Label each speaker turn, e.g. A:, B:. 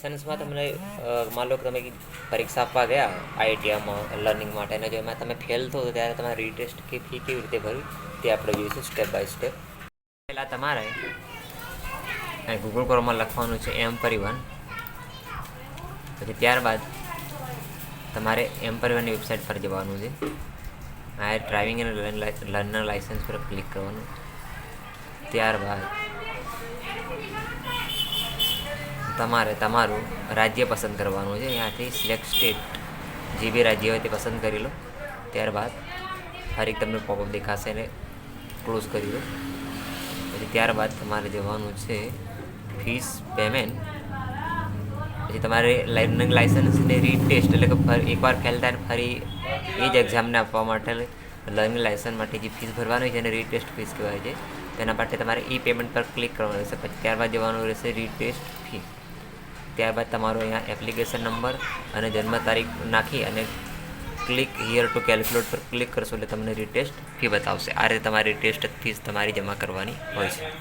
A: લાઇસન્સમાં તમને માન લો કે તમે પરીક્ષા આપવા ગયા આઈઆઈટીઆઈમાં લર્નિંગ માટે, અને જો એમાં તમે ફેલ થો તો ત્યારે તમારે રીટેસ્ટ ફી કેવી રીતે ભરવી તે આપણે જોઈશું સ્ટેપ બાય સ્ટેપ. પહેલાં તમારે ગૂગલ ક્રોમમાં લખવાનું છે એમ પરિવહન, પછી ત્યારબાદ તમારે એમ પરિવહનની વેબસાઇટ પર જવાનું છે. આ ડ્રાઇવિંગ અને લર્નર લાઇસન્સ પર ક્લિક કરવાનું. ત્યારબાદ તમારે તમારું રાજ્ય પસંદ કરવાનું છે. અહીંયાથી સિલેક્ટ સ્ટેટ, જે બી રાજ્ય હોય તે પસંદ કરી લો. ત્યારબાદ ફરી તમને પોપઅપ દેખાશે અને ક્લોઝ કરી દો. પછી ત્યારબાદ તમારે જવાનું છે ફીસ પેમેન્ટ. પછી તમારે લર્નિંગ લાઇસન્સને રીટેસ્ટ, એટલે કે એકવાર ફેલ થાય ફરી એ જ એક્ઝામને આપવા માટે લર્નિંગ લાઇસન્સ માટે જે ફીસ ભરવાની છે એને રીટેસ્ટ ફીસ કહેવાય છે. તેના માટે તમારે ઈ પેમેન્ટ પર ક્લિક કરવાનું રહેશે. પછી ત્યારબાદ જવાનું રહેશે રીટેસ્ટ ફી. ત્યારબાદ તમારો અહીંયા એપ્લિકેશન નંબર અને જન્મ તારીખ નાખી અને ક્લિક હિયર ટુ કેલ્ક્યુલેટ પર ક્લિક કરશો એટલે તમને રીટેસ્ટ ફી બતાવશે. આ રીતે તમારી ટેસ્ટ ફીસ તમારી જમા કરવાની હોય છે.